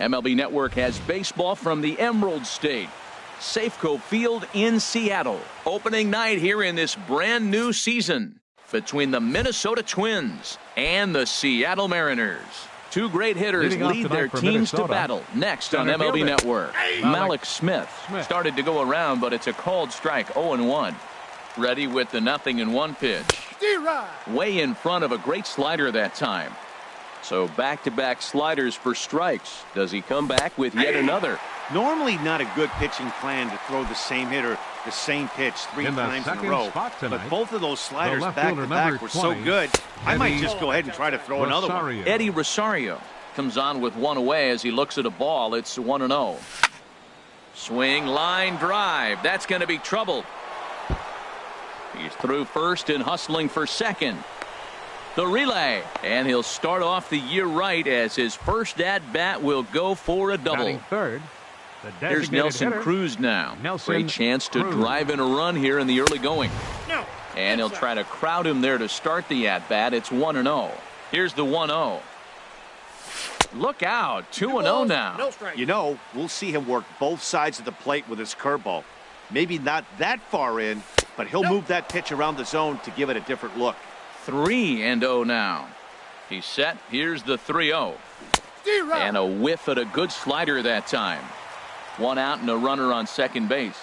MLB Network has baseball from the Emerald State. Safeco Field in Seattle. Opening night here in this brand new season between the Minnesota Twins and the Seattle Mariners. Two great hitters lead their teams to battle. Next on MLB Network, Malik Smith started to go around, but it's a called strike, 0-1. Ready with the 0-1 pitch. Way in front of a great slider that time. So back-to-back sliders for strikes. Does he come back with yet another? Normally not a good pitching plan to throw the same hitter the same pitch three times in a row. But both of those sliders back-to-back were so good, I might just go ahead and try to throw another one. Eddie Rosario comes on with one away as he looks at a ball. It's 1-0. Swing, line drive. That's going to be trouble. He's through first and hustling for second. The relay, and he'll start off the year right as his first at-bat will go for a double. Third, There's Nelson Cruz now. Great chance to drive in a run here in the early going. And he'll try to crowd him there to start the at-bat. It's 1-0. Here's the 1-0. Look out, 2-0 now. You know, we'll see him work both sides of the plate with his curveball. Maybe not that far in, but he'll move that pitch around the zone to give it a different look. 3-0 now. He's set. Here's the 3-0. And a whiff at a good slider that time. One out and a runner on second base.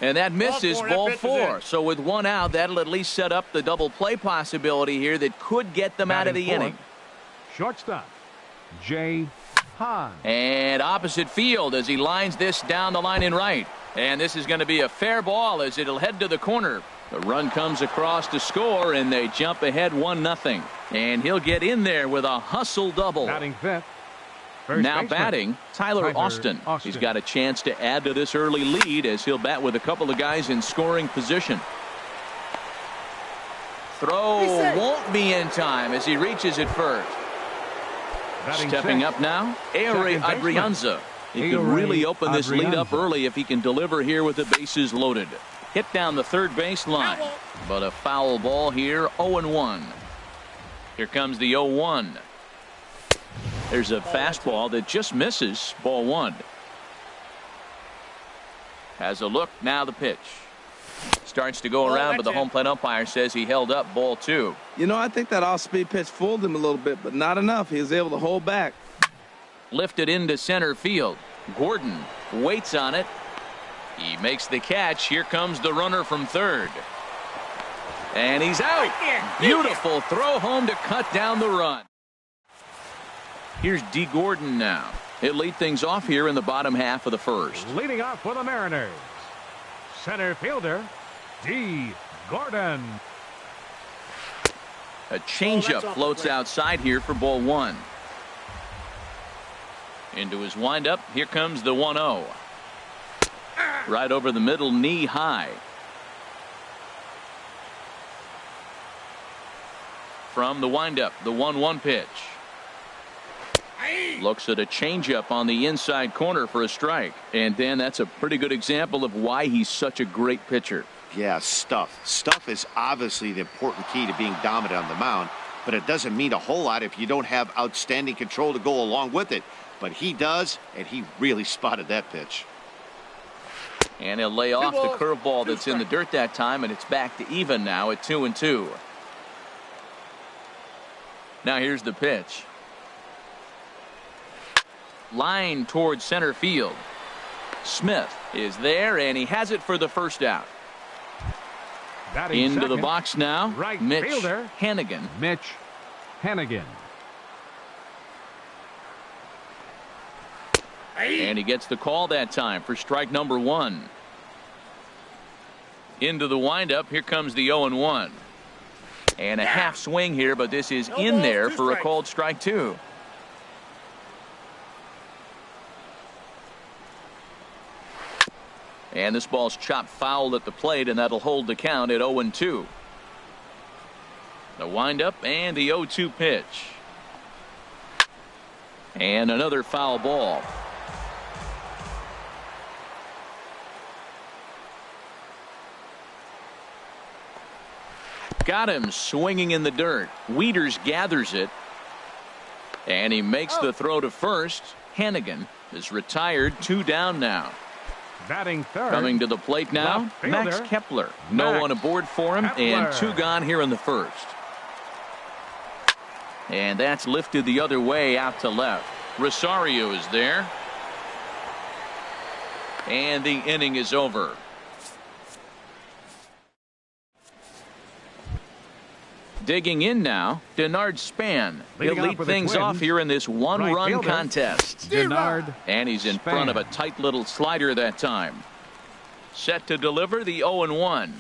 And that misses, ball 4. So with one out, that'll at least set up the double play possibility here that could get them out of the inning. Shortstop, Jay Hahn. And opposite field as he lines this down the line in right. And this is going to be a fair ball as it'll head to the corner. The run comes across to score, and they jump ahead 1-0. And he'll get in there with a hustle double. Batting fifth. Now batting, Tyler Austin. He's got a chance to add to this early lead as he'll bat with a couple of guys in scoring position. Throw won't be in time as he reaches it first. Stepping up now, Ehire Adrianza. He could really open this lead up early if he can deliver here with the bases loaded. Hit down the third base line, but a foul ball here, 0-1. Here comes the 0-1. There's a fastball that just misses, ball 1. Has a look, now the pitch. Starts to go around, but the home plate umpire says he held up, ball 2. You know, I think that off-speed pitch fooled him a little bit, but not enough. He was able to hold back. Lifted into center field. Gordon waits on it. He makes the catch. Here comes the runner from third. And he's out. Beautiful throw home to cut down the run. Here's D. Gordon now. He'll lead things off here in the bottom half of the first. Leading off for the Mariners, center fielder, D. Gordon. A changeup floats outside here for ball 1. Into his windup. Here comes the 1-0. Right over the middle, knee high. From the windup, the 1-1 pitch. Looks at a changeup on the inside corner for a strike. And Dan, that's a pretty good example of why he's such a great pitcher. Yeah, stuff. Stuff is obviously the important key to being dominant on the mound, but it doesn't mean a whole lot if you don't have outstanding control to go along with it. But he does, and he really spotted that pitch. And he'll lay off the curveball that's in the dirt that time, and it's back to even now at 2-2. Now here's the pitch. Line towards center field. Smith is there, and he has it for the first out. Into the box now, right Mitch fielder, Hannigan. Mitch Hannigan. And he gets the call that time for strike number 1. Into the windup. Here comes the 0-1. And a half swing here, but this is in there for a called strike 2. And this ball's chopped foul at the plate, and that'll hold the count at 0-2. The windup and the 0-2 pitch. And another foul ball. Got him swinging in the dirt. Wieters gathers it. And he makes the throw to first. Hannigan is retired, 2 down now. Batting third. Coming to the plate now, Max Kepler. No one aboard for him, and 2 gone here in the first. And that's lifted the other way out to left. Rosario is there. And the inning is over. Digging in now, Denard Span. He'll lead things off here in this one-run contest. Denard. And he's in front of a tight little slider that time. Set to deliver the 0-1.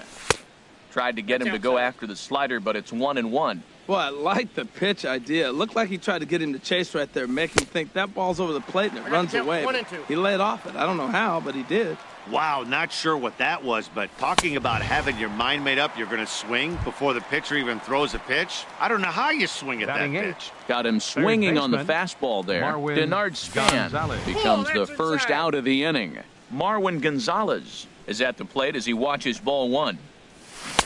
Tried to get him to go after the slider, but it's 1-1. Well, I like the pitch idea. It looked like he tried to get him to chase right there, make him think that ball's over the plate, and it runs away. He laid off it. I don't know how, but he did. Wow, not sure what that was, but talking about having your mind made up you're going to swing before the pitcher even throws a pitch, I don't know how you swing at that pitch. Got him swinging on the fastball there. Denard Span becomes the first out of the inning. Marwin Gonzalez is at the plate as he watches ball 1.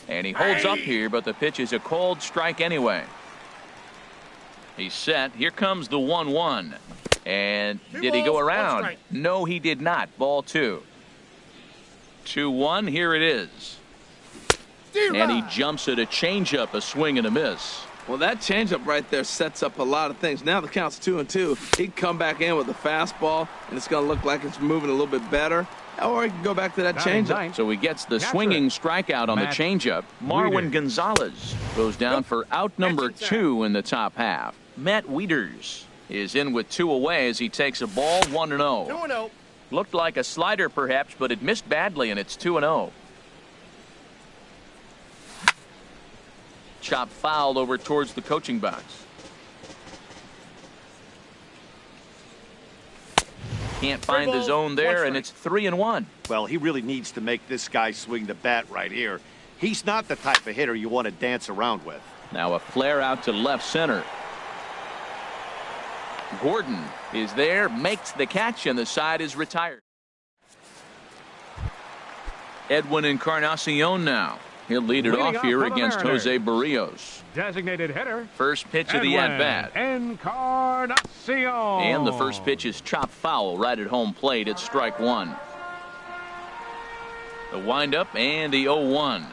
And he holds up here, but the pitch is a cold strike anyway. He's set. Here comes the 1-1. And did he go around? No, he did not. Ball 2. 2-1. Here it is. And he jumps at a changeup, a swing and a miss. Well, that changeup right there sets up a lot of things. Now the count's 2-2. He can come back in with a fastball, and it's going to look like it's moving a little bit better. Or he can go back to that changeup. So he gets the swinging strikeout on the changeup. Marwin Gonzalez goes down for out number 2 in the top half. Matt Wieters is in with 2 away as he takes a ball 1-0. 2-0. Looked like a slider perhaps, but it missed badly, and it's 2-0. Chop foul over towards the coaching box. Can't find the zone there, and it's 3-1. Well, he really needs to make this guy swing the bat right here. He's not the type of hitter you want to dance around with. Now a flare out to left center. Gordon is there, makes the catch, and the side is retired. Edwin Encarnacion now. He'll lead it off here against Jose Barrios. Designated hitter. First pitch of the at-bat. Encarnacion. And the first pitch is chopped foul right at home plate. It's strike 1. The windup and the 0-1.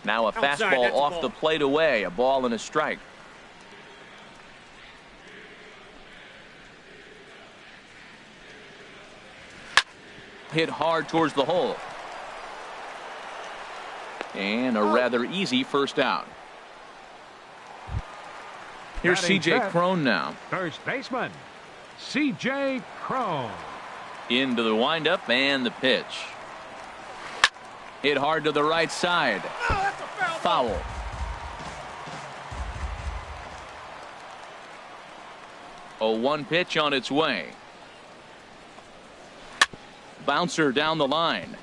Now a fastball off the plate away. A ball and a strike. Hit hard towards the hole. And a rather easy first out. Here's C.J. Cron now. First baseman, C.J. Cron. Into the windup and the pitch. Hit hard to the right side. Foul. A 1 pitch on its way. Bouncer down the line.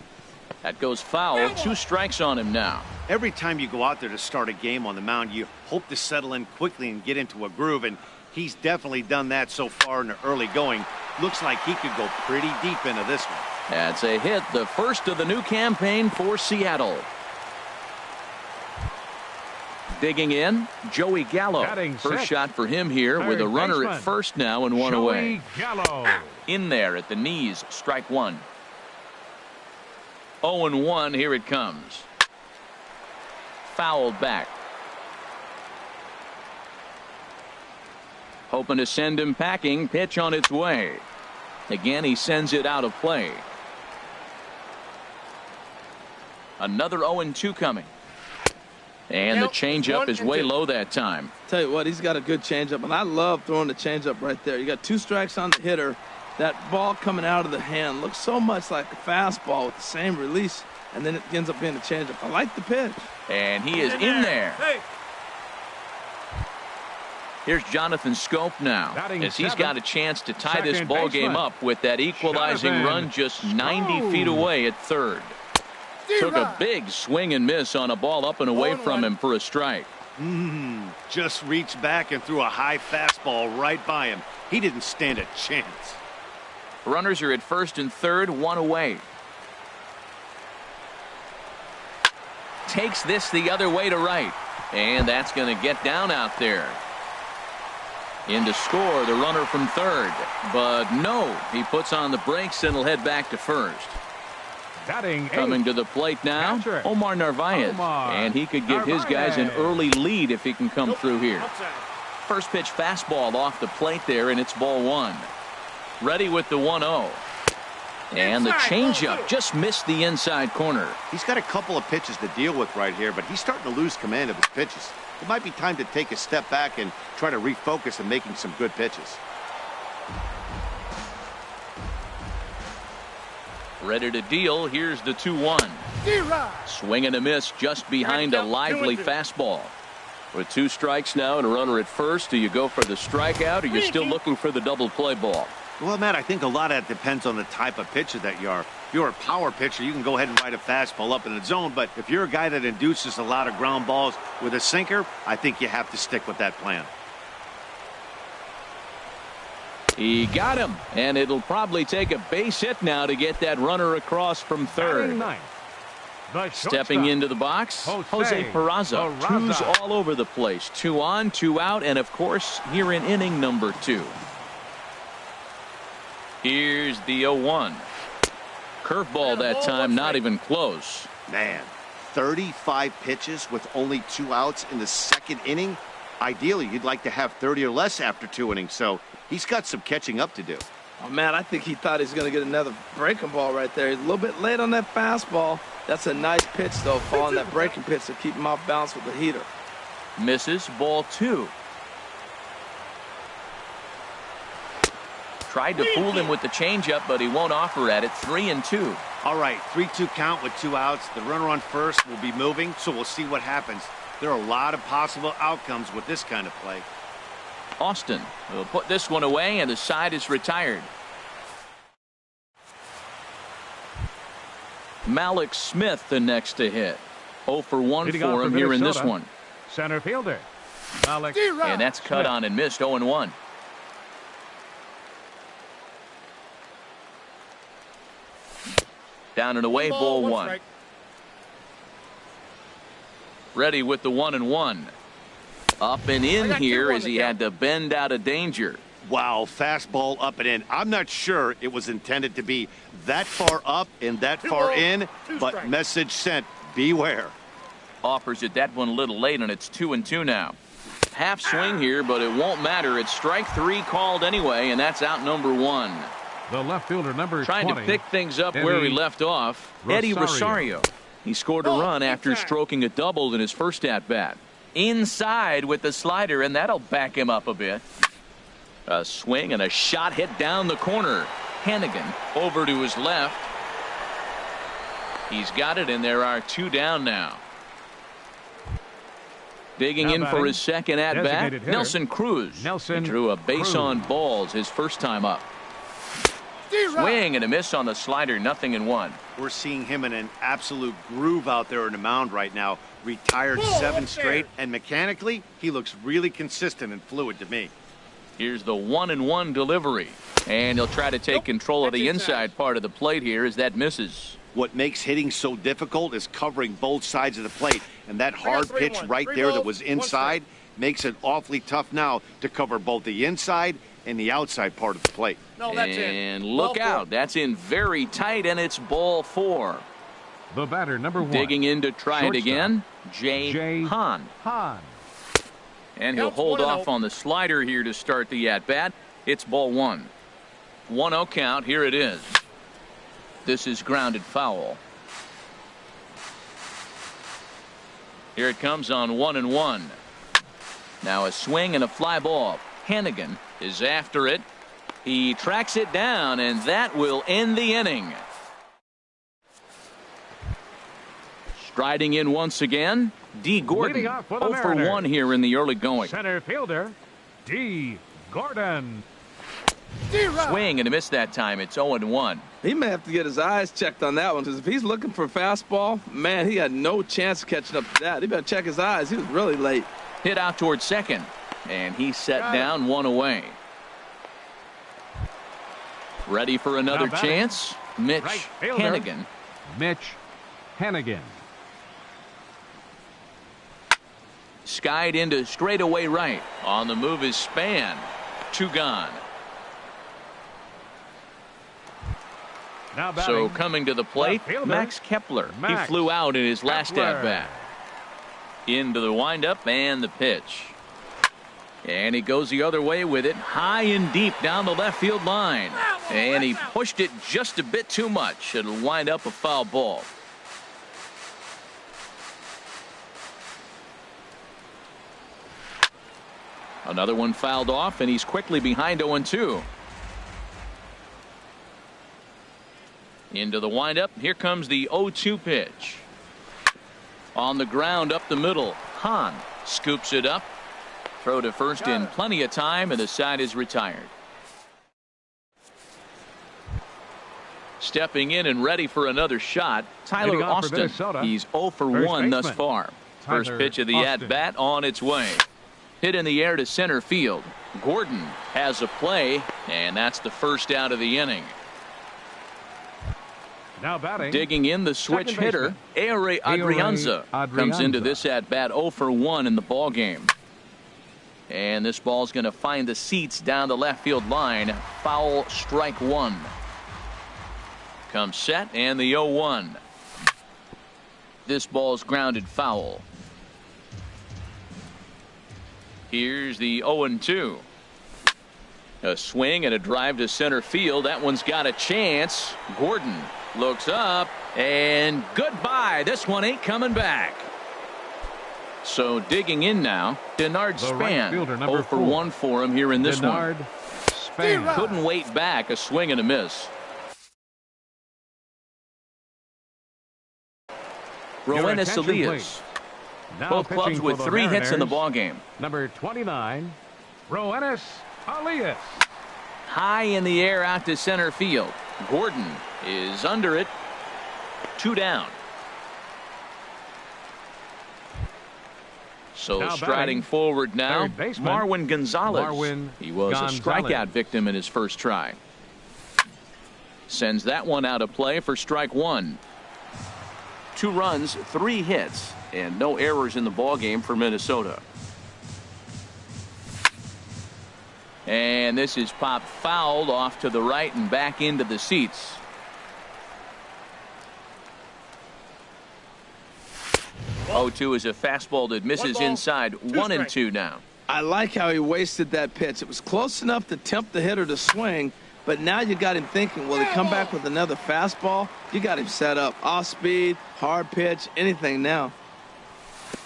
That goes foul. 2 strikes on him now. Every time you go out there to start a game on the mound, you hope to settle in quickly and get into a groove, and he's definitely done that so far in the early going. Looks like he could go pretty deep into this one. That's a hit, the first of the new campaign for Seattle. Digging in, Joey Gallo. First shot for him here with a runner at first now and 1 away. Gallo. In there at the knees, strike 1. 0-1, here it comes. Fouled back. Hoping to send him packing. Pitch on its way. Again, he sends it out of play. Another 0-2 coming. And the changeup is way low that time. Tell you what, he's got a good changeup, and I love throwing the changeup right there. You got 2 strikes on the hitter. That ball coming out of the hand looks so much like a fastball with the same release, and then it ends up being a changeup. I like the pitch. And he is in there. Here's Jonathan Scope now, as he's got a chance to tie this ball game up with that equalizing run just 90 feet away at third. Took a big swing and miss on a ball up and away from him for a strike. Just reached back and threw a high fastball right by him. He didn't stand a chance. Runners are at first and third, 1 away. Takes this the other way to right. And that's going to get down out there. In to score, the runner from third. But no, he puts on the brakes and will head back to first. Batting Coming eighth, to the plate now, Patrick. Omar Narvaez. And he could give his guys an early lead if he can come through here. First pitch fastball off the plate there, and it's ball one. Ready with the 1-0. And the changeup just missed the inside corner. He's got a couple of pitches to deal with right here, but he's starting to lose command of his pitches. It might be time to take a step back and try to refocus on making some good pitches. Ready to deal. Here's the 2-1. Swing and a miss just behind a lively fastball. With 2 strikes now and a runner at first, do you go for the strikeout or you're still looking for the double play ball? Well, Matt, I think a lot of that depends on the type of pitcher that you are. If you're a power pitcher, you can go ahead and ride a fastball up in the zone. But if you're a guy that induces a lot of ground balls with a sinker, I think you have to stick with that plan. He got him, and it'll probably take a base hit now to get that runner across from third. Stepping into the box, Jose Peraza. 2's all over the place. 2 on, 2 out, and of course, here in inning number 2. Here's the 0-1. Curveball that time, not even close. Man, 35 pitches with only 2 outs in the second inning. Ideally, you'd like to have 30 or less after 2 innings, so he's got some catching up to do. Oh, man, I think he thought he was going to get another breaking ball right there. He's a little bit late on that fastball. That's a nice pitch, though, following that breaking pitch to keep him off balance with the heater. Misses, ball 2. Tried to fool him with the changeup, but he won't offer at it. 3-2. All right, 3-2 count with 2 outs. The runner on first will be moving, so we'll see what happens. There are a lot of possible outcomes with this kind of play. Austin will put this one away, and the side is retired. Malik Smith the next to hit. 0 for 1 for him here in this one. Center fielder, Malik. And that's cut on and missed. 0-1. Down and away, ball 1. Ready with the 1-1. Up and in here as he had to bend out of danger. Wow, fastball up and in. I'm not sure it was intended to be that far up and that far in, but message sent, beware. Offers it that one a little late, and it's 2-2 now. Half swing here, but it won't matter. It's strike 3 called anyway, and that's out number 1. The left fielder, number 20. Trying to pick things up where he left off. Eddie Rosario. He scored a run after stroking a double in his first at-bat. Inside with the slider, and that'll back him up a bit. A swing and a shot hit down the corner. Hannigan over to his left. He's got it, and there are 2 down now. Digging in for his second at-bat, Nelson Cruz. He drew a base on balls his first time up. Swing and a miss on the slider, 0-1. We're seeing him in an absolute groove out there in the mound right now. Retired 7 straight, and mechanically, he looks really consistent and fluid to me. Here's the 1-1 delivery, and he'll try to take control of the inside part of the plate here as that misses. What makes hitting so difficult is covering both sides of the plate, and that hard pitch right there that was inside makes it awfully tough now to cover both the inside and the outside part of the plate. And look out, that's in very tight, and it's ball 4. The batter, number 1. Digging in to try it again, Jay Hahn. And he'll hold off on the slider here to start the at-bat. It's ball 1. 1-0 count, here it is. This is grounded foul. Here it comes on 1-1. Now a swing and a fly ball. Hannigan is after it. He tracks it down, and that will end the inning. Striding in once again, D. Gordon. 0 for 1 here in the early going. Center fielder, D. Gordon. Swing and a miss that time. It's 0-1. He may have to get his eyes checked on that one, because if he's looking for a fastball, man, he had no chance of catching up to that. He better check his eyes. He was really late. Hit out towards second, and he set down, 1 away. Ready for another chance? Mitch Hannigan. Mitch Hannigan. Skied into straightaway right. On the move is Span. 2 gone. Now So batting, coming to the plate, fielder, Max Kepler. He Max flew out in his last Kepler. at-bat. Into the windup and the pitch. And he goes the other way with it, high and deep down the left field line. And he pushed it just a bit too much. It'll wind up a foul ball. Another one fouled off, and he's quickly behind 0-2. Into the windup. Here comes the 0-2 pitch. On the ground up the middle. Hahn scoops it up. Throw to first in plenty of time, and the side is retired. Stepping in and ready for another shot, Tyler Austin. He's 0 for 1 thus far. First pitch of the at-bat on its way. Hit in the air to center field. Gordon has a play, and that's the first out of the inning. Now batting, digging in the switch hitter, Ehire Adrianza comes into this at-bat 0 for 1 in the ball game. And this ball's going to find the seats down the left field line. Foul, strike 1. Comes set, and the 0-1. This ball's grounded foul. Here's the 0-2. A swing and a drive to center field. That one's got a chance. Gordon looks up, and goodbye. This one ain't coming back. So digging in now, Denard Span. 0 for 1 for him here in this one. Span. Couldn't wait back. A swing and a miss. Roenis Elias. Both clubs with 3 hits in the ballgame. Number 29, Roenis Elias. High in the air out to center field. Gordon is under it. 2 down. So now striding batting, forward now, Marwin Gonzalez. He was a strikeout victim in his first try. Sends that one out of play for strike 1. 2 runs, 3 hits, and no errors in the ballgame for Minnesota. And this is popped fouled off to the right and back into the seats. Whoa. 0-2 is a fastball that misses inside. 1-2 now. I like how he wasted that pitch. It was close enough to tempt the hitter to swing, but now you got him thinking, will he come back with another fastball? You got him set up. Off speed, hard pitch, anything now.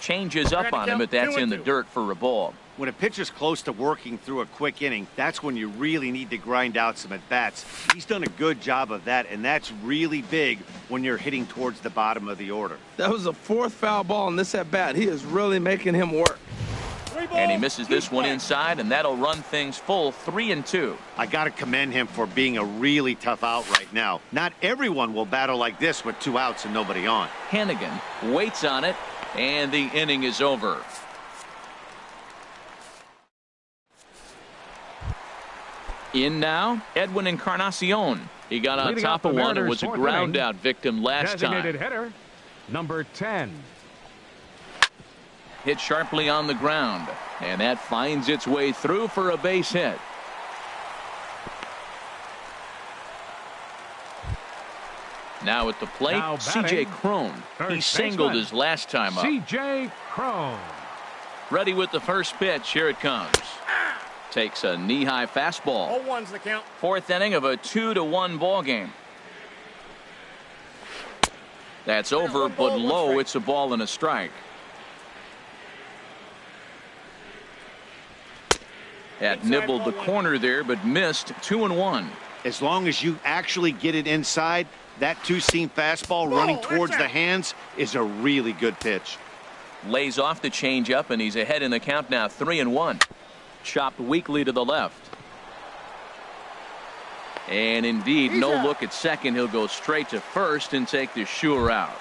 Changes up on him, but that's in the dirt for a ball. When a pitcher's close to working through a quick inning, that's when you really need to grind out some at-bats. He's done a good job of that, and that's really big when you're hitting towards the bottom of the order. That was the 4th foul ball in this at-bat. He is really making him work. And he misses this one inside, and that'll run things full 3-2. I got to commend him for being a really tough out right now. Not everyone will battle like this with 2 outs and nobody on. Hannigan waits on it, and the inning is over. In now, Edwin Encarnacion. He got on top of one and was a ground out victim last time. Hitter, number 10. Hit sharply on the ground, and that finds its way through for a base hit. Now at the plate, C.J. Cron. He singled his last time up. C.J. Cron. Ready with the first pitch. Here it comes. Takes a knee-high fastball. 0-1's the count. 4th inning of a 2-1 ball game. That's over, but low. It's a ball and a strike. That nibbled the corner there, but missed. 2-1. As long as you actually get it inside, that 2-seam fastball running towards the hands is a really good pitch. Lays off the changeup, and he's ahead in the count now. 3-1. Chopped weakly to the left. And indeed, no look at second. He'll go straight to first and take the sure out.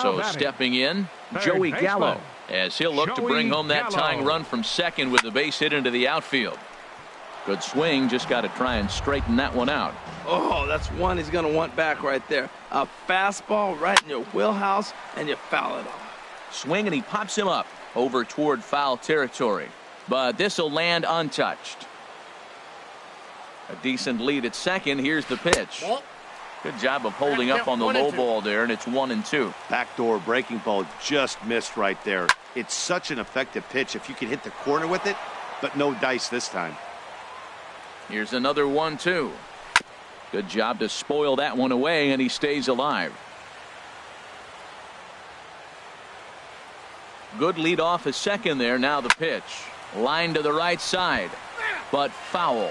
So stepping in, Joey Gallo, as he'll look to bring home that tying run from second with the base hit into the outfield. Good swing, just got to try and straighten that one out. Oh, that's one he's going to want back right there. A fastball right in your wheelhouse, and you foul it off. Swing, and he pops him up over toward foul territory. but this will land untouched. A decent lead at second. Here's the pitch. Good job of holding up on the low ball there, and it's 1-2. Backdoor breaking ball just missed right there. It's such an effective pitch if you can hit the corner with it, but no dice this time. Here's another 1-2. Good job to spoil that one away, and he stays alive. Good lead off at second there. Now the pitch. Line to the right side, but foul.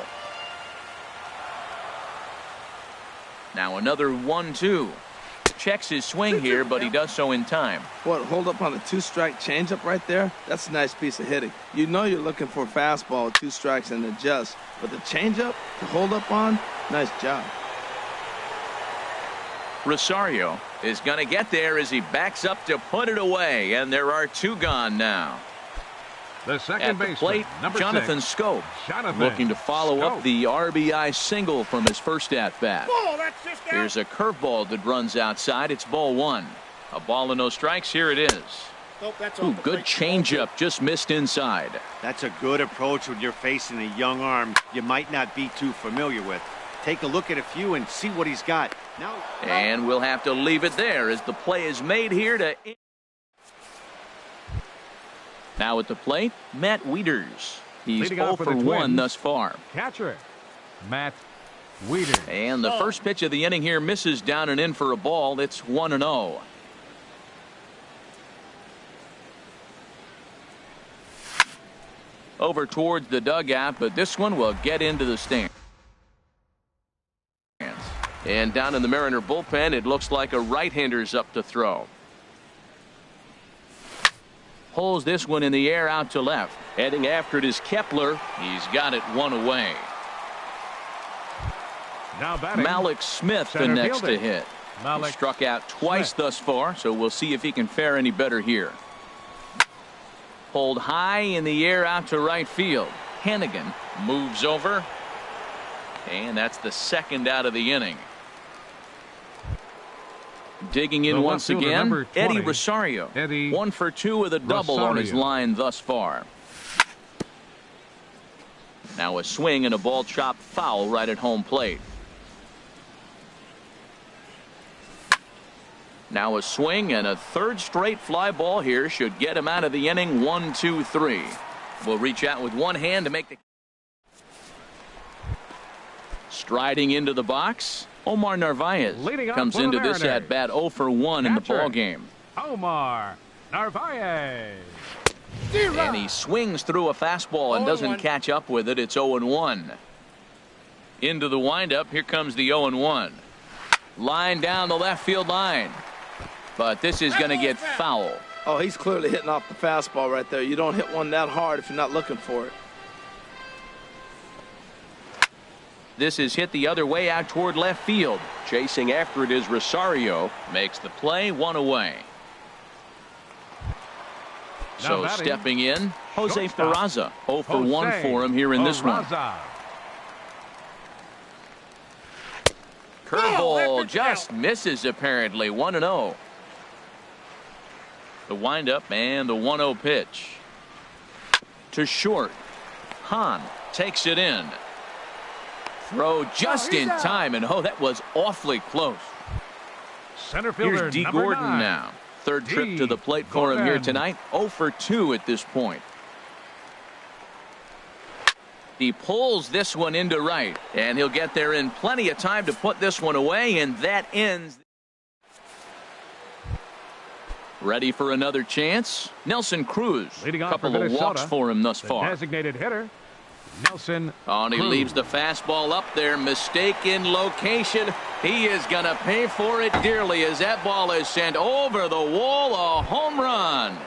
Now another 1-2. Checks his swing here, but he does so in time. What, hold up on a 2-strike changeup right there? That's a nice piece of hitting. You know you're looking for a fastball with 2 strikes and adjust. But the changeup to hold up on, nice job. Rosario is going to get there as he backs up to put it away, and there are 2 gone now. The second At the baseman, plate, number Jonathan 6. Schoop, looking to follow up the RBI single from his first at-bat. Here's a curveball that runs outside. It's ball 1. A ball and no strikes. Here it is. Ooh, good changeup, just missed inside. That's a good approach when you're facing a young arm you might not be too familiar with. Take a look at a few and see what he's got. And we'll have to leave it there as the play is made here to... Now at the plate, Matt Wieters. He's 0 for 1 thus far. Catcher, Matt Wieters. And the first pitch of the inning here misses down and in for a ball. It's 1-0. Over towards the dugout, but this one will get into the stand. And down in the Mariner bullpen, it looks like a right-hander's up to throw. Pulls this one in the air out to left. Heading after it is Kepler. He's got it 1 away. Now batting, Malik Smith the next to hit. He struck out twice thus far, so we'll see if he can fare any better here. Pulled high in the air out to right field. Hannigan moves over. And that's the second out of the inning. Digging in once again, 20, Eddie Rosario. 1 for 2 with a double on his line thus far. Now a swing and a ball chopped foul right at home plate. Now a swing and a third straight fly ball here should get him out of the inning. 1-2-3. We'll reach out with one hand to make the... Striding into the box, Omar Narvaez comes into this at bat 0 for 1 in the ball game. Omar Narvaez. And he swings through a fastball and doesn't catch up with it. It's 0-1. Into the windup. Here comes the 0-1. Line down the left field line. But this is going to get foul. Oh, he's clearly hitting off the fastball right there. You don't hit one that hard if you're not looking for it. This is hit the other way out toward left field. Chasing after it is Rosario. Makes the play, 1 away. So stepping in, Jose Peraza. 0 for 1 for him here in this one. Curveball just misses apparently. 1-0. The windup and the 1-0 pitch. To short. Hahn takes it in. Throw just in time, and that was awfully close. Center fielder Here's D. Gordon 9. now. Third trip to the plate for him here tonight. 0 for 2 at this point. He pulls this one into right, and he'll get there in plenty of time to put this one away, and that ends. Ready for another chance? Nelson Cruz. A couple of walks for him thus far. Designated hitter, Nelson and he Cruz. leaves the fastball up there. Mistaken location. He is going to pay for it dearly as that ball is sent over the wall. A home run.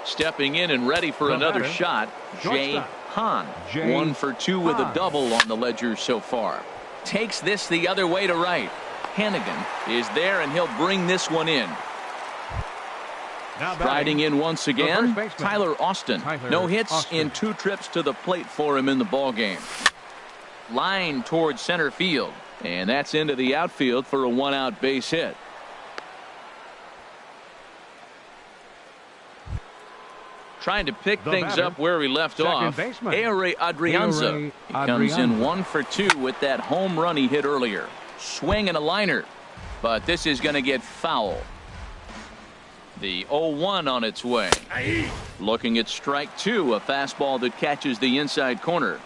Stepping in and ready for another shot, Jay Hahn. 1 for 2 with a double on the ledger so far. Takes this the other way to right. Hannigan is there, and he'll bring this one in. Striding in once again, Tyler Austin. No hits in 2 trips to the plate for him in the ball game. Line towards center field, and that's into the outfield for a 1-out base hit. Trying to pick The things batter, up where we left second off. baseman, Ehire Adrianza. He comes in 1 for 2 with that home run he hit earlier. Swing and a liner. But this is going to get foul. The 0-1 on its way. Looking at strike 2, a fastball that catches the inside corner.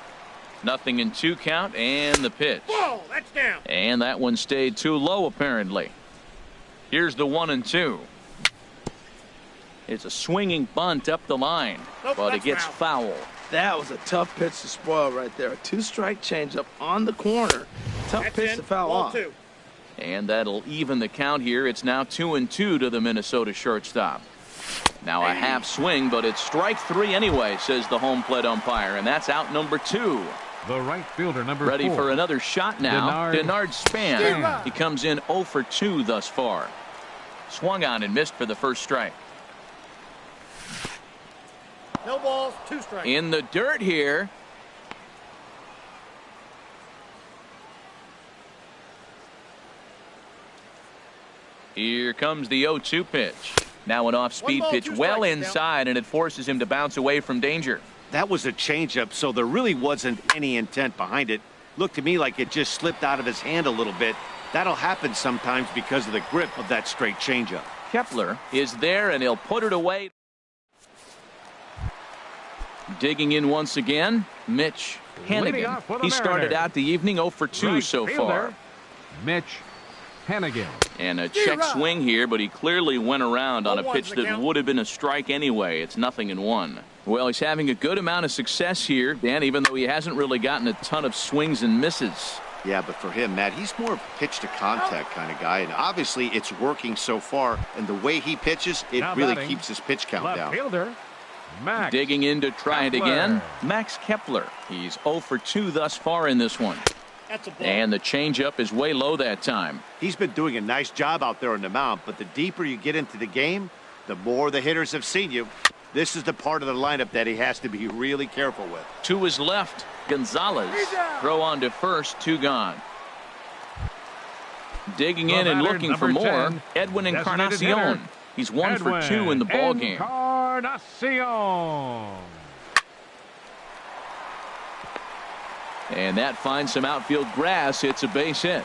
Nothing in 2 count, and the pitch. Whoa, that's down. And that one stayed too low, apparently. Here's the 1-2. It's a swinging bunt up the line, Nope, but it that's gets foul. foul. That was a tough pitch to spoil right there. A 2-strike changeup on the corner. Tough That's pitch in. to foul Ball off. 2. And that'll even the count here. It's now 2-2 to the Minnesota shortstop. Now a half swing, but it's strike 3 anyway, says the home plate umpire, and that's out number 2. The right fielder, number Ready 4. for another shot now. Denard Span. He comes in 0 for 2 thus far. Swung on and missed for the first strike. No balls, 2 strikes. In the dirt here. Here comes the 0-2 pitch. Now an off-speed 1 ball, pitch 2 well strikes, inside, and it forces him to bounce away from danger. That was a changeup, so there really wasn't any intent behind it. Looked to me like it just slipped out of his hand a little bit. That'll happen sometimes because of the grip of that straight changeup. Kepler is there, and he'll put it away. Digging in once again, Mitch Leading off for Hennigan. the He started Mariners. out the evening 0 for 2 Right so fielder, far. Mitch Hennigan. And a check swing here, but he clearly went around on a 0-1's pitch the that count. would have been a strike anyway. It's 0-1. Well, he's having a good amount of success here, Dan, even though he hasn't really gotten a ton of swings and misses. Yeah, but for him, Matt, he's more of a pitch to contact kind of guy, and obviously it's working so far, and the way he pitches, it Now really batting, keeps his pitch count Left down. fielder, Max. Digging in to try it Kepler. again, Max Kepler. He's 0 for 2 thus far in this one. That's a ball. And the changeup is way low that time. He's been doing a nice job out there on the mound, but the deeper you get into the game, the more the hitters have seen you. This is the part of the lineup that he has to be really careful with. To his left, Gonzalez. Throw on to first, 2 gone. Digging in and batter, looking for number more, 10, Edwin designated Encarnacion. hitter, He's 1 for 2 in the ball game. Encarnacion. And that finds some outfield grass. It's a base hit.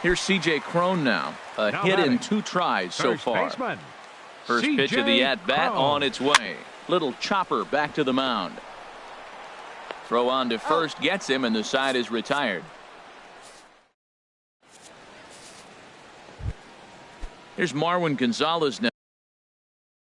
Here's C.J. Cron now. A Now hit in batting, 2 tries so First far. baseman, First pitch of the C.J. at-bat Cron. on its way. Little chopper back to the mound. Throw on to first gets him, and the side is retired. Here's Marwin Gonzalez now.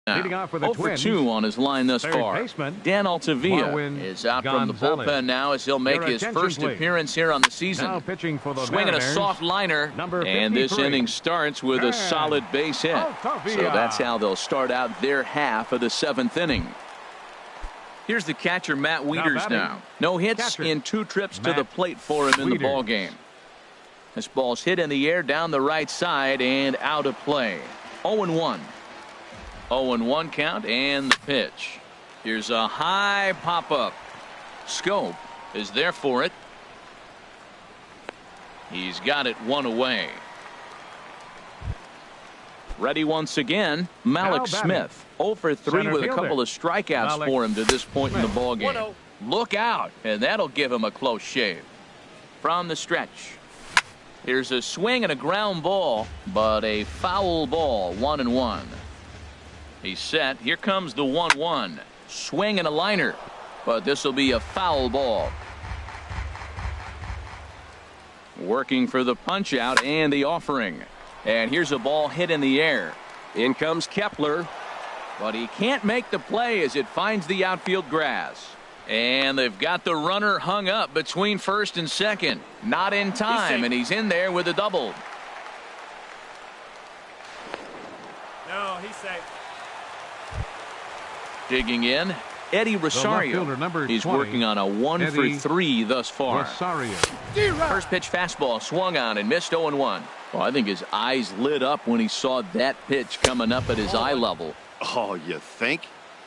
Leading off for the 0 for Twins, 2 on his line thus third far. baseman, Dan Altavilla Marwin is out from the Gonzalez. bullpen now as he'll make Your his attention, first please. appearance here on the season. Now pitching for the Swinging a Mariners, soft liner, number and this 53. inning starts with a And solid base hit. Altavilla. So that's how they'll start out their half of the 7th inning. Here's the catcher, Matt Wieters batting, now. No hits catcher, in 2 trips to Matt the plate for him in the Wieters. ball game. This ball's hit in the air down the right side and out of play. 0-1. 0-1 count and the pitch. Here's a high pop-up. Scope is there for it. He's got it 1 away. Ready once again, Malik Now batting, Smith. 0 for 3 center with a fielder, couple of strikeouts Malik for him to this point in the Smith. ball game. 1-0. Look out, and that'll give him a close shave. From the stretch. Here's a swing and a ground ball, but a foul ball, 1-1. He's set. Here comes the 1-1. Swing and a liner, but this will be a foul ball. Working for the punch out and the offering. And here's a ball hit in the air. In comes Kepler, but he can't make the play as it finds the outfield grass. And they've got the runner hung up between first and second. Not in time, and he's in there with a double. No, he's safe. Digging in, Eddie Rosario. fielder, number He's 20, working on a 1 for Eddie 3 thus far. Rosario. First pitch fastball swung on and missed 0-1. Well, I think his eyes lit up when he saw that pitch coming up at his eye level. Oh, you think?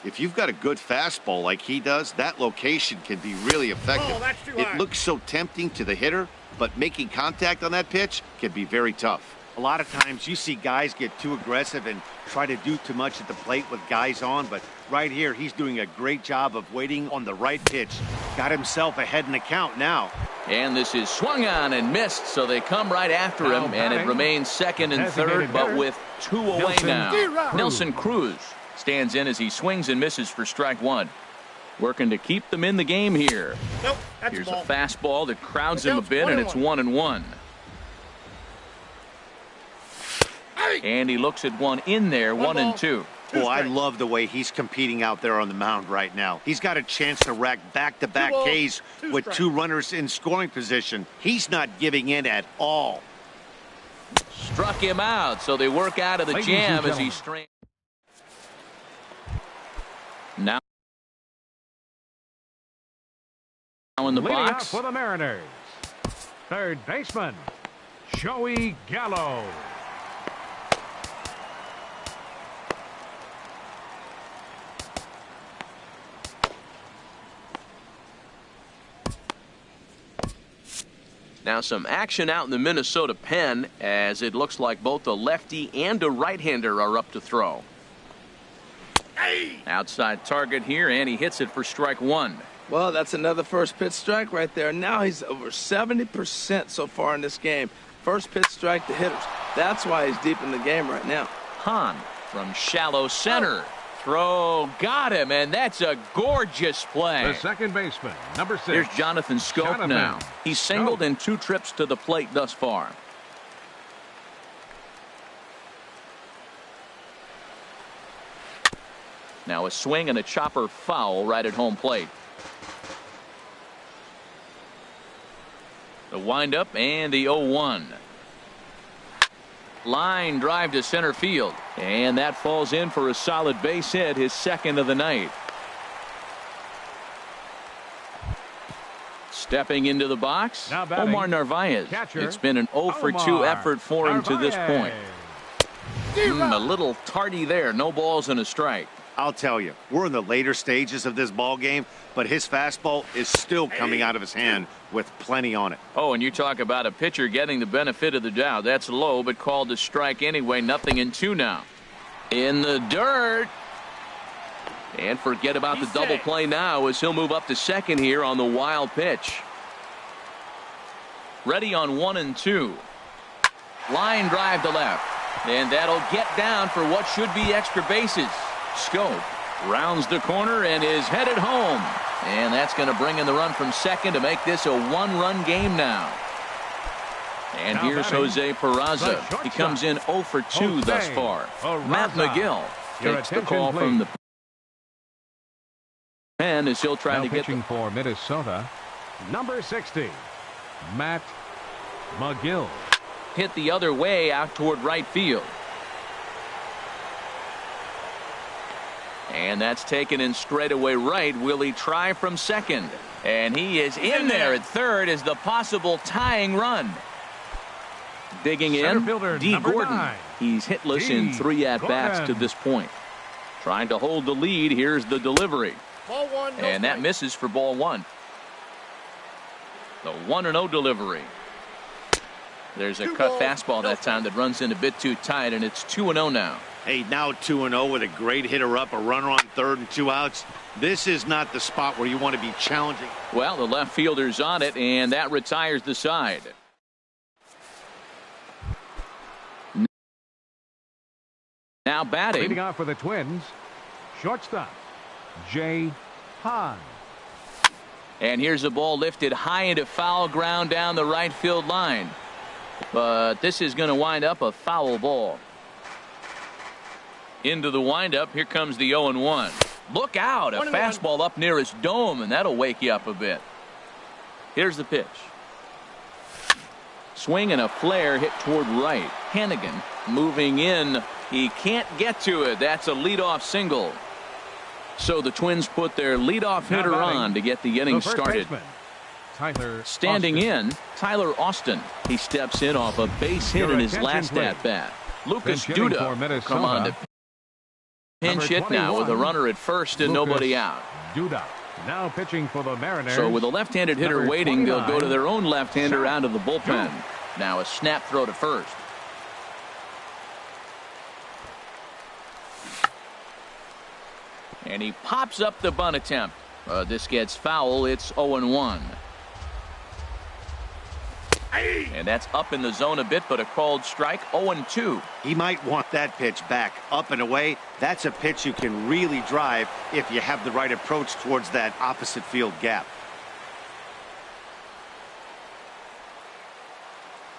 If you've got a good fastball like he does, that location can be really effective. Oh, that's too It high. looks so tempting to the hitter, but making contact on that pitch can be very tough. A lot of times you see guys get too aggressive and try to do too much at the plate with guys on, but right here he's doing a great job of waiting on the right pitch. Got himself ahead in the count now. And this is swung on and missed, so they come right after him, and it remains second and third, but with 2 away now. Nelson Cruz stands in as he swings and misses for strike 1. Working to keep them in the game here. Nope, that's Here's a ball. a fastball that crowds him a bit, and it's 1-1. And he looks at one in there, 1-2. Well, I love the way he's competing out there on the mound right now. He's got a chance to rack back-to-back Ks with 2 runners in scoring position. He's not giving in at all. Struck him out, so they work out of the jam as he strains. Now in the Leading off box. for the Mariners, third baseman, Joey Gallo. Now some action out in the Minnesota pen, as it looks like both a lefty and a right-hander are up to throw. Outside target here, and he hits it for strike 1. Well, that's another first pitch strike right there. Now he's over 70% so far in this game. First pitch strike to hitters. That's why he's deep in the game right now. Hahn from shallow center. Throw got him, and that's a gorgeous play. The second baseman, number 6. Here's Jonathan Scope now. He's singled in 2 trips to the plate thus far. Now a swing and a chopper foul right at home plate. The windup and the 0-1. Line drive to center field, and that falls in for a solid base hit, his second of the night. Stepping into the box, Omar Narvaez. Catcher, it's been an 0 for 2 effort for him to this point. A little tardy there, no balls and a strike. I'll tell you, we're in the later stages of this ball game, but his fastball is still coming out of his hand with plenty on it. Oh, and you talk about a pitcher getting the benefit of the doubt. That's low, but called a strike anyway. 0-2 now. In the dirt. And forget about the double play now as he'll move up to second here on the wild pitch. Ready on 1-2. Line drive to left. And that'll get down for what should be extra bases. Scope rounds the corner and is headed home. And that's going to bring in the run from second to make this a 1-run game now. And Now here's batting, Jose Peraza. He comes in 0 for 2 thus far. Matt McGill takes the call from the pen as he'll try to get pitching for Minnesota, number 60, Matt McGill. hit the other way out toward right field. And that's taken in straightaway right. Will he try from second? And he is in there at third as the possible tying run. Digging in, D. Gordon. 9. He's hitless in 3 at-bats to this point. Trying to hold the lead. Here's the delivery. Ball 1, no And that strike. misses for ball 1. The 1-0 delivery. There's a 2 cut balls, fastball no that time that runs in a bit too tight, and it's 2-0 now. Hey, now 2-0 with a great hitter up, a runner on third and 2 outs. This is not the spot where you want to be challenging. Well, the left fielder's on it, and that retires the side. Now batting. Leading off for the Twins, shortstop, Jay Hahn. And here's a ball lifted high into foul ground down the right field line. But this is going to wind up a foul ball. Into the windup. Here comes the 0-1. Look out. A 1-1. fastball up near his dome, and that'll wake you up a bit. Here's the pitch. Swing and a flare hit toward right. Hannigan moving in. He can't get to it. That's a leadoff single. So the Twins put their leadoff hitter on to get the inning started. Tyler Standing Austin. in, Tyler Austin. He steps in off a base hit Your in his attention, last please. at-bat. Lucas Pinch hitting for Duda Minnesota. come on to pinch hit now with a runner at first and nobody out. Duda now pitching for the Mariners. So with a left-handed hitter Number waiting, they'll go 29, to their own left-hander Sam out of the bullpen. Now a snap throw to first. And he pops up the bunt attempt. This gets foul. It's 0-1. And that's up in the zone a bit, but a called strike. 0-2. He might want that pitch back, up and away. That's a pitch you can really drive if you have the right approach towards that opposite field gap.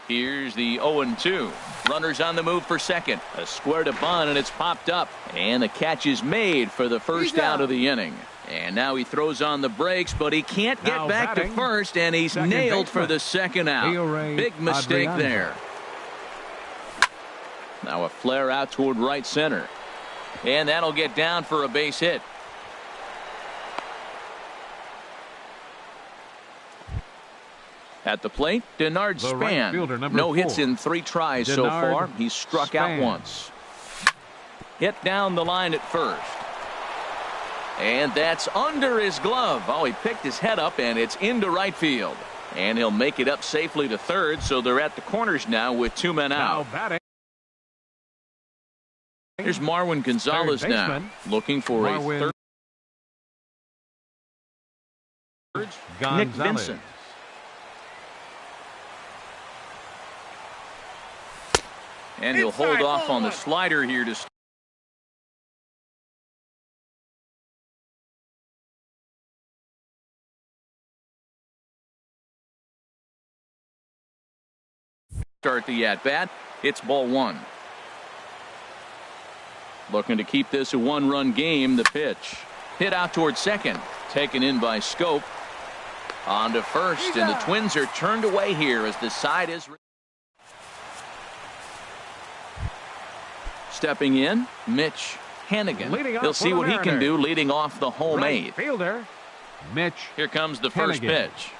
Here's the 0-2. Runners on the move for second. A square to bunt, and it's popped up. And the catch is made for the first out of the inning. And now he throws on the brakes, but he can't get back to first, and he's nailed for the second out. Big mistake there. Now a flare out toward right center. And that'll get down for a base hit. At the plate, Denard Span. No hits in 3 tries so far. He's struck out once. Hit down the line at first. And that's under his glove. Oh, he picked his head up, and it's into right field. And he'll make it up safely to third, so they're at the corners now with 2 men out. Here's Marwin Gonzalez now, looking for a third. Nick Vincent. And he'll hold off on the slider here to start the at-bat. It's ball 1. Looking to keep this a 1-run game. The pitch. Hit out towards second. Taken in by Scope. On to first, and the Twins are turned away here as the side is. Stepping in, Mitch Hannigan. He'll see what he can do leading off the home eighth. Fielder, Mitch. Here comes the first pitch.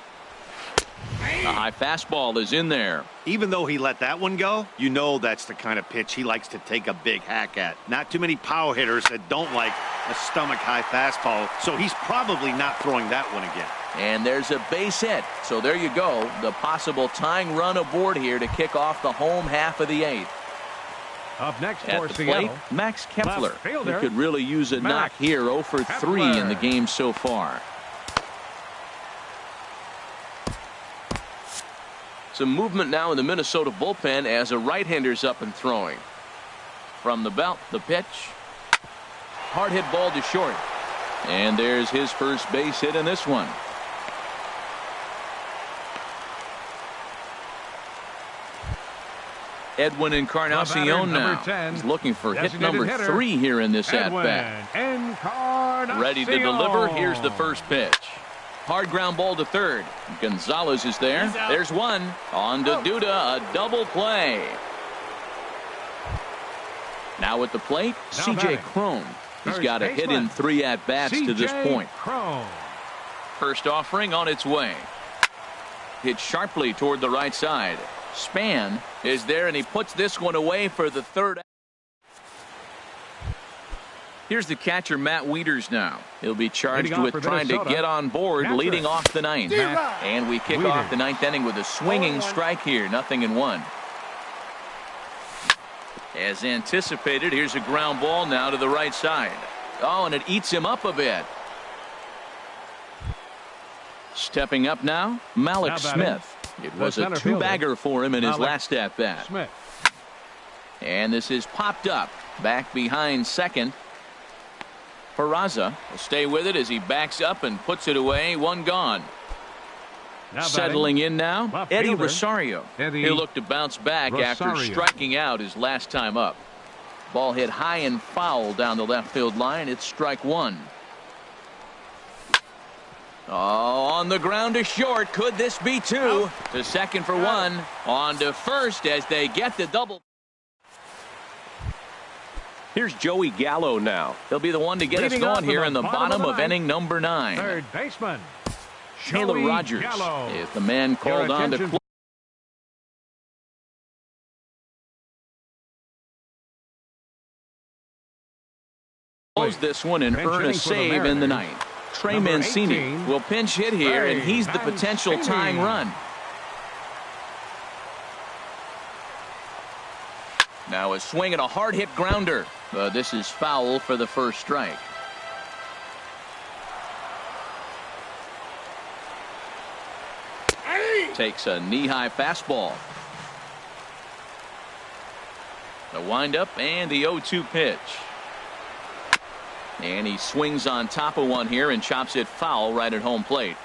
A high fastball is in there. Even though he let that one go, you know that's the kind of pitch he likes to take a big hack at. Not too many power hitters that don't like a stomach-high fastball, so he's probably not throwing that one again. And there's a base hit. So there you go. The possible tying run aboard here to kick off the home half of the eighth. Up next at for the Seattle, plate, Max Kepler. He could really use a knock here. 0 for 3 in the game so far. Some movement now in the Minnesota bullpen as a right-hander's up and throwing. From the belt, the pitch. Hard hit ball to short. And there's his first base hit in this one. Edwin Encarnacion now. 10, he's looking for hit number 3 here in this at-bat. Ready to deliver. Here's the first pitch. Hard ground ball to third. Gonzalez is there. There's one. On to Duda. A double play. Now at the plate, C.J. Cron. He's got a hit in 3 at-bats to this point. First offering on its way. Hit sharply toward the right side. Span is there, and he puts this one away for the third. Here's the catcher, Matt Wieters now. He'll be charged with trying to get on board, leading off the ninth. And we kick off the ninth inning with a swinging strike here, 0-1. As anticipated, here's a ground ball now to the right side. Oh, and it eats him up a bit. Stepping up now, Malik Smith. It was a 2-bagger for him in his last at-bat. And this is popped up. Back behind second. Peraza will stay with it as he backs up and puts it away. 1 gone. Settling in now, Eddie Rosario. He'll look to bounce back after striking out his last time up. Ball hit high and foul down the left field line. It's strike 1. Oh, on the ground to short. Could this be 2? To second for 1. On to first as they get the double. Here's Joey Gallo now. He'll be the one to get us going here in the bottom of inning number 9. Third baseman, Taylor Rogers is the man called on to close this one and earn a save in the ninth. Trey Mancini will pinch hit here, and he's the potential tying run. Now a swing and a hard hit grounder. This is foul for the first strike. Takes a knee-high fastball. The windup and the 0-2 pitch. And he swings on top of one here and chops it foul right at home plate.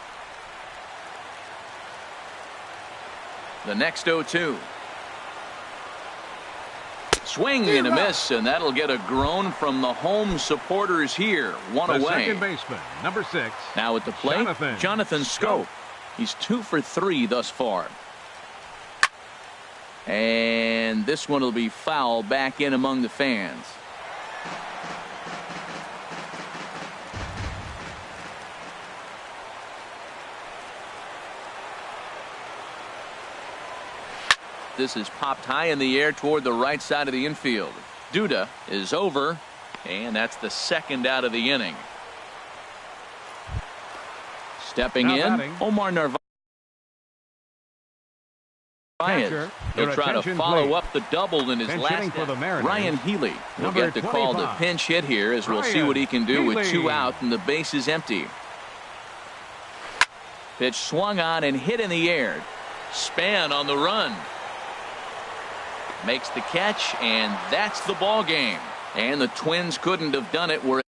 The next 0-2. Swing and a miss, and that'll get a groan from the home supporters here. One The away. second baseman, number 6. Now at the plate, Jonathan Schoop. He's 2 for 3 thus far. And this one will be foul back in among the fans. This is popped high in the air toward the right side of the infield. Duda is over, and that's the second out of the inning. Stepping Now in, batting. Omar Narvaez. Catcher, He'll your try to attention, follow please. up the double in his Pinch last hitting for the Mariners. Ryan Healy will Number get the call to 25. pinch hit here as we'll see Ryan what he can do with 2 Healy. out and the base is empty. Pitch swung on and hit in the air. Span on the run. Makes the catch, and that's the ball game. And the Twins couldn't have done it where